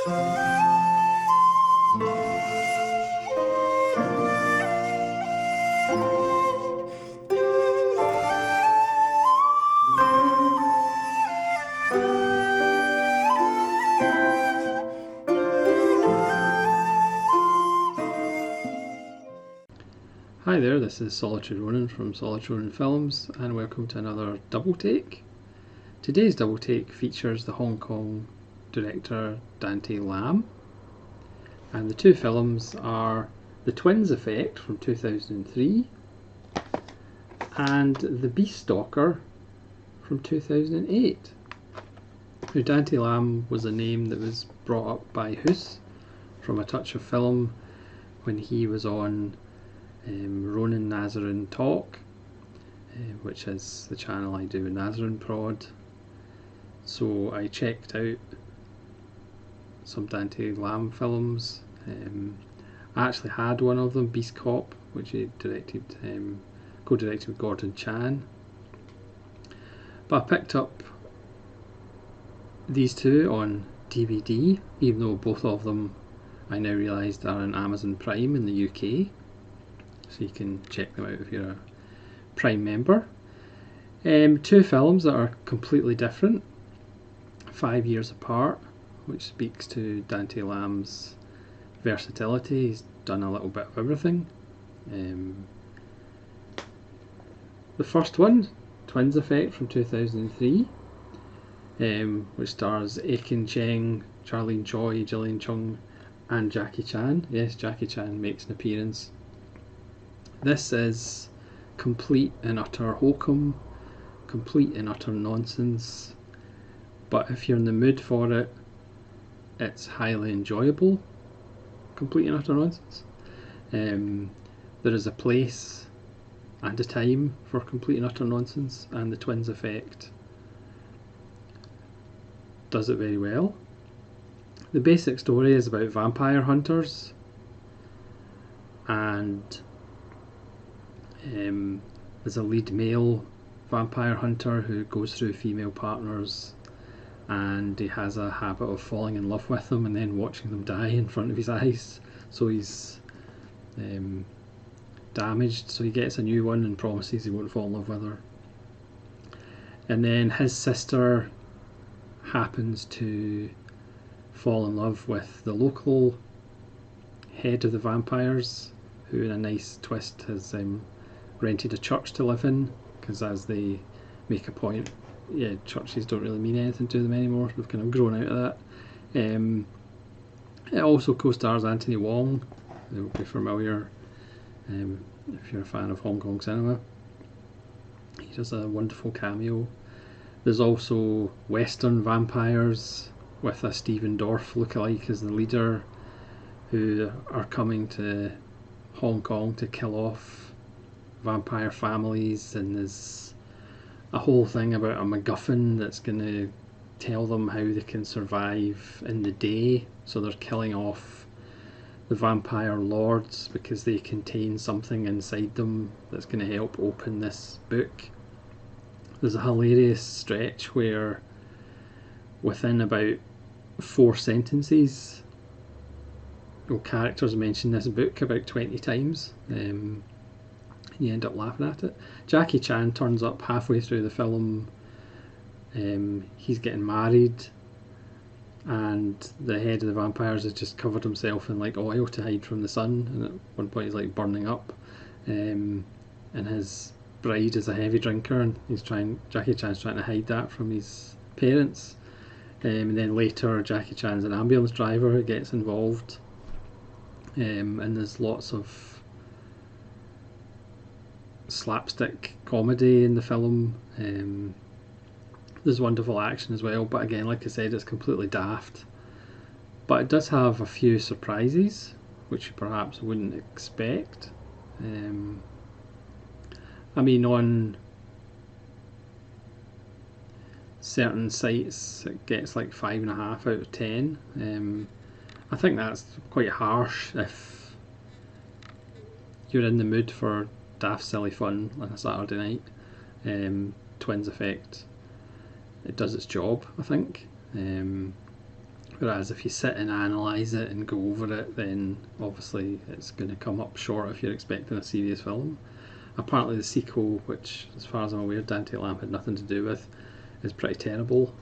Hi there, this is Solitary Ronin from Solitary Ronin Films, and welcome to another double take. Today's double take features the Hong Kong director Dante Lam, and the two films are The Twins Effect from 2003 and The Beast Stalker from 2008. Now, Dante Lam was a name that was brought up by Hoos from A Touch of Film when he was on Ronin Nazarin Talk, which is the channel I do with Nazarin Prod. So I checked out some Dante Lam films. I actually had one of them, Beast Cop, which he directed, co-directed with Gordon Chan. But I picked up these two on DVD, even though both of them I now realised are on Amazon Prime in the UK. So you can check them out if you're a Prime member. Two films that are completely different, 5 years apart, which speaks to Dante Lam's versatility. He's done a little bit of everything. The first one, Twins Effect from 2003, which stars Aiken Cheng, Charlene Choi, Jillian Chung and Jackie Chan. Yes, Jackie Chan makes an appearance. This is complete and utter hokum, complete and utter nonsense, but if you're in the mood for it, it's highly enjoyable. Complete and utter nonsense. There is a place and a time for complete and utter nonsense, and the Twins Effect does it very well. The basic story is about vampire hunters, and there's a lead male vampire hunter who goes through female partners, and he has a habit of falling in love with them and then watching them die in front of his eyes. So he's damaged, so he gets a new one and promises he won't fall in love with her. And then his sister happens to fall in love with the local head of the vampires, who in a nice twist has rented a church to live in, because as they make a point, churches don't really mean anything to them anymore. They've kind of grown out of that. It also co-stars Anthony Wong, who will be familiar if you're a fan of Hong Kong cinema. He does a wonderful cameo. There's also Western vampires with a Stephen Dorff lookalike as the leader, who are coming to Hong Kong to kill off vampire families, and there's a whole thing about a MacGuffin that's going to tell them how they can survive in the day. So they're killing off the vampire lords because they contain something inside them that's going to help open this book. There's a hilarious stretch where within about 4 sentences, characters mention this book about 20 times. You end up laughing at it. Jackie Chan turns up halfway through the film. He's getting married, and the head of the vampires has just covered himself in like oil to hide from the sun, and at one point he's like burning up. And his bride is a heavy drinker, and Jackie Chan's trying to hide that from his parents. And then later Jackie Chan's an ambulance driver who gets involved. And there's lots of slapstick comedy in the film. There's wonderful action as well, but again, like I said, it's completely daft. But it does have a few surprises, which you perhaps wouldn't expect. I mean, on certain sites it gets like 5.5 out of 10. I think that's quite harsh if you're in the mood for daft silly fun on a Saturday night. Twins Effect, it does its job, I think. Whereas if you sit and analyse it and go over it, then obviously it's going to come up short if you're expecting a serious film. Apparently the sequel, which as far as I'm aware Dante Lam had nothing to do with, is pretty terrible.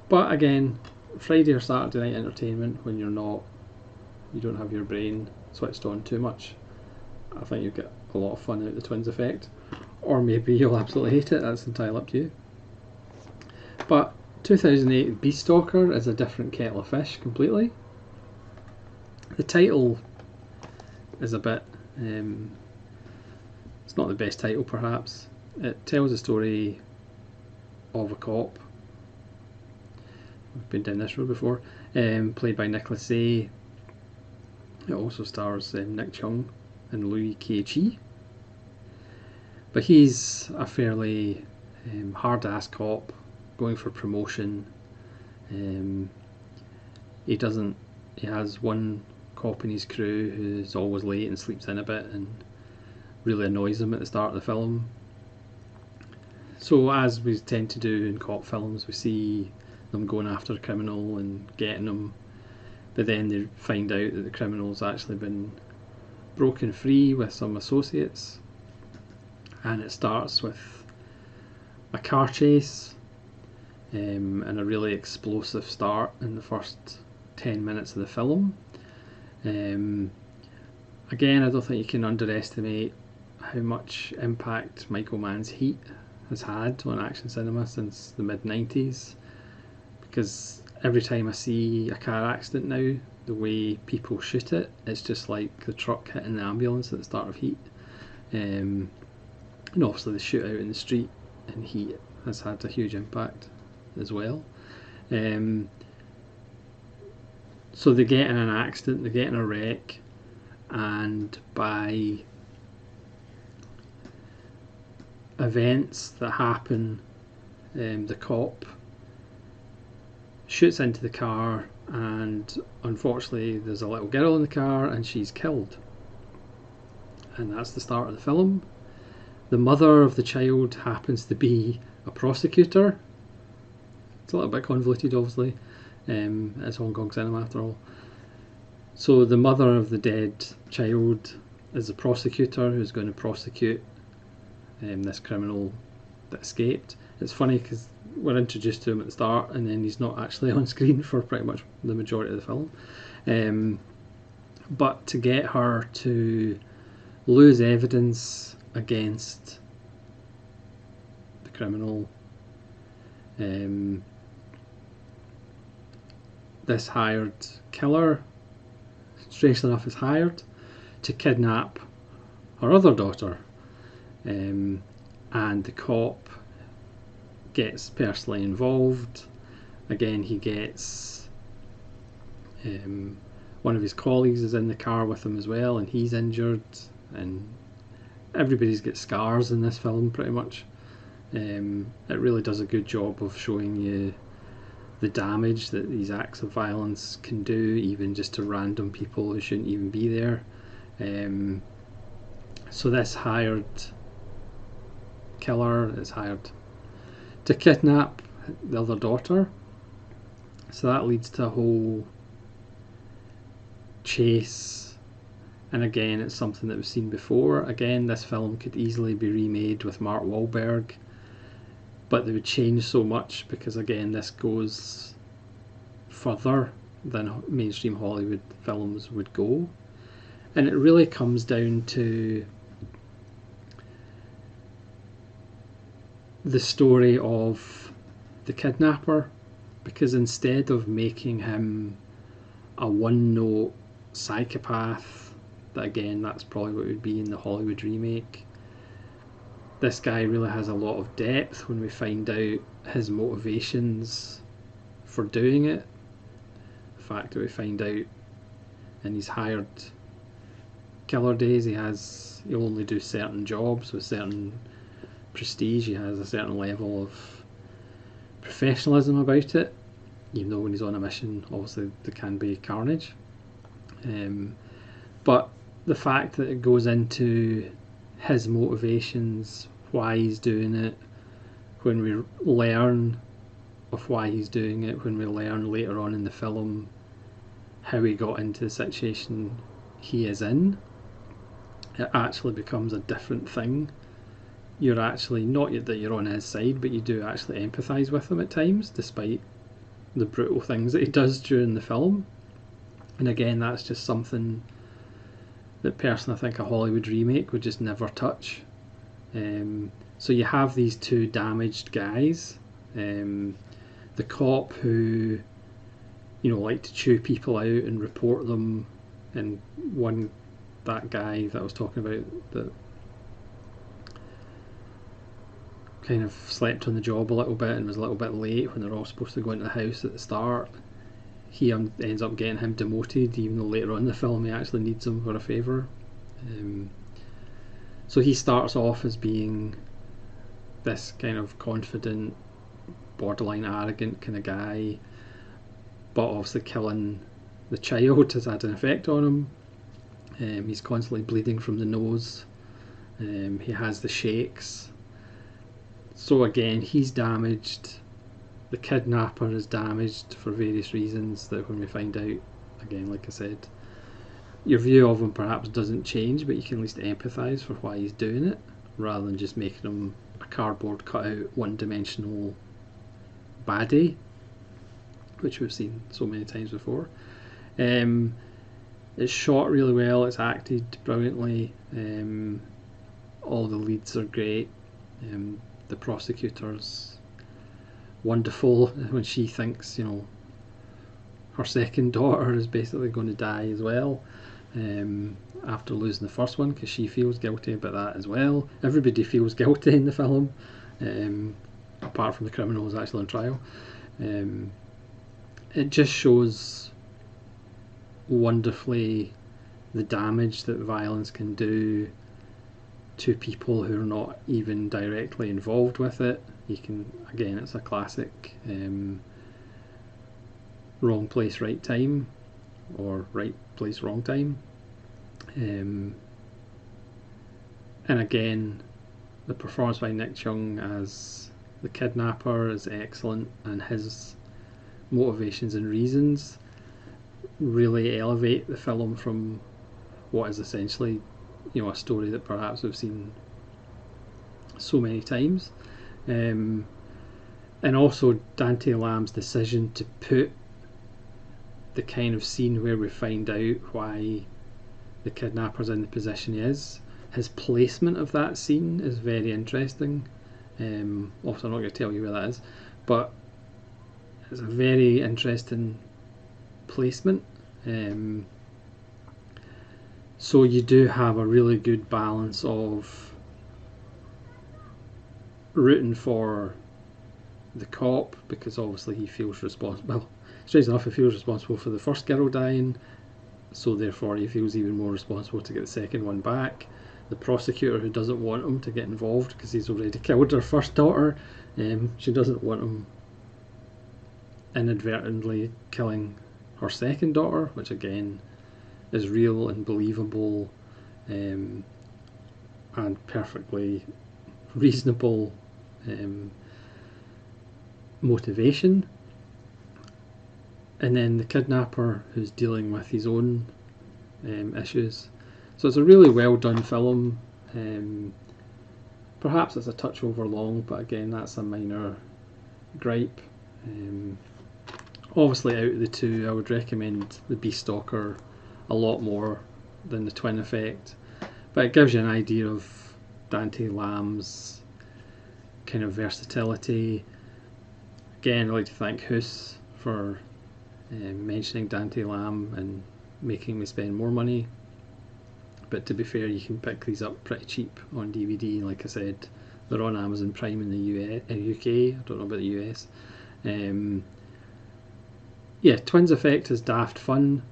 But again, Friday or Saturday night entertainment when you don't have your brain switched on too much, I think you'll get a lot of fun out of the Twins effect. Or maybe you'll absolutely hate it, that's entirely up to you. But 2008 Beast Stalker is a different kettle of fish completely. The title is a bit, it's not the best title perhaps. It tells a story of a cop. We've been down this road before. Played by Nicholas Say. It also stars Nick Chung and Louis K.Chi. But he's a fairly hard-ass cop going for promotion. He has one cop in his crew who's always late and sleeps in a bit and really annoys him at the start of the film. So as we tend to do in cop films, we see them going after a criminal and getting them, but then they find out that the criminal's actually been broken free with some associates, and it starts with a car chase and a really explosive start in the first 10 minutes of the film. Again, I don't think you can underestimate how much impact Michael Mann's Heat has had on action cinema since the mid-90s, because every time I see a car accident now, the way people shoot it, it's just like the truck hitting the ambulance at the start of Heat. And obviously the shootout in the street in Heat has had a huge impact as well. So they get in an accident, they get in a wreck, and by events that happen, the cop shoots into the car, and unfortunately there's a little girl in the car and she's killed, and that's the start of the film. The mother of the child happens to be a prosecutor. It's a little bit convoluted obviously, it's Hong Kong cinema after all. So the mother of the dead child is a prosecutor who's going to prosecute this criminal that escaped. It's funny because we're introduced to him at the start and then he's not actually on screen for pretty much the majority of the film. But to get her to lose evidence against the criminal, this hired killer, strangely enough, is hired to kidnap her other daughter, and the cop gets personally involved. Again, he gets one of his colleagues is in the car with him as well, and he's injured, and everybody's got scars in this film pretty much. It really does a good job of showing you the damage that these acts of violence can do, even just to random people who shouldn't even be there. So this hired killer is hired to kidnap the other daughter, so that leads to a whole chase, and again it's something that we've seen before. Again, this film could easily be remade with Mark Wahlberg, but they would change so much because again this goes further than mainstream Hollywood films would go, and it really comes down to the story of the kidnapper, because instead of making him a one-note psychopath, that again that's probably what it would be in the Hollywood remake, this guy really has a lot of depth when we find out his motivations for doing it. The fact that we find out in his hired killer days he'll only do certain jobs with certain prestige, he has a certain level of professionalism about it, even though when he's on a mission obviously there can be carnage. But the fact that it goes into his motivations, why he's doing it, when we learn of why he's doing it when we learn later on in the film how he got into the situation he is in. It actually becomes a different thing. You're actually, not that you're on his side, but you do actually empathise with him at times, despite the brutal things that he does during the film. And again, that's just something that personally I think a Hollywood remake would just never touch. So you have these two damaged guys, the cop who, you know, like to chew people out and report them, and that guy that I was talking about that kind of slept on the job a little bit and was a little bit late when they're all supposed to go into the house at the start. He ends up getting him demoted, even though later on in the film he actually needs him for a favour. So he starts off as being this kind of confident, borderline arrogant kind of guy, but obviously killing the child has had an effect on him. He's constantly bleeding from the nose. He has the shakes. So again, he's damaged. The kidnapper is damaged for various reasons that when we find out, again, like I said, your view of him perhaps doesn't change, but you can at least empathise for why he's doing it, rather than just making him a cardboard cutout, one-dimensional baddie, which we've seen so many times before. It's shot really well, it's acted brilliantly, all the leads are great, the prosecutor's wonderful when she thinks, you know, her second daughter is basically going to die as well, after losing the first one, because she feels guilty about that as well. Everybody feels guilty in the film, apart from the criminals actually on trial. It just shows wonderfully the damage that violence can do to people who are not even directly involved with it. You can, again, it's a classic wrong place, right time, or right place, wrong time. And again, the performance by Nick Chung as the kidnapper is excellent, and his motivations and reasons really elevate the film from what is essentially, you know, a story that perhaps we've seen so many times. And also Dante Lam's decision to put the kind of scene where we find out why the kidnapper's in the position he is. His placement of that scene is very interesting. Also, I'm not going to tell you where that is, but it's a very interesting placement. So you do have a really good balance of rooting for the cop, because obviously he feels responsible. Well, strange enough, he feels responsible for the first girl dying, so therefore he feels even more responsible to get the second one back. The prosecutor, who doesn't want him to get involved because he's already killed her first daughter, she doesn't want him inadvertently killing her second daughter, which again is real and believable, and perfectly reasonable motivation. And then the kidnapper, who's dealing with his own issues. So it's a really well done film. Perhaps it's a touch over long, but again, that's a minor gripe. Obviously, out of the two, I would recommend the Beast Stalker a lot more than the Twin Effect, but it gives you an idea of Dante Lam's kind of versatility. Again, I'd like to thank Hoos for mentioning Dante Lam and making me spend more money. But to be fair, you can pick these up pretty cheap on DVD. Like I said, they're on Amazon Prime in the UK. I don't know about the US. Yeah, Twins Effect is daft fun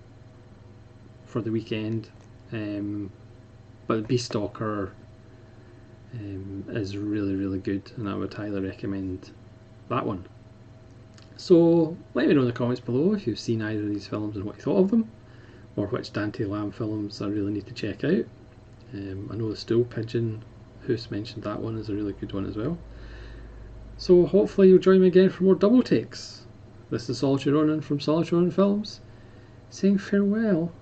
for the weekend, but Beast Stalker is really, really good, and I would highly recommend that one. So let me know in the comments below if you've seen either of these films and what you thought of them, or which Dante Lam films I really need to check out. I know the Stool Pigeon, Hoos mentioned that one, is a really good one as well. So hopefully you'll join me again for more double takes. This is Solitude Ronin from Solitude Ronin Films, saying farewell.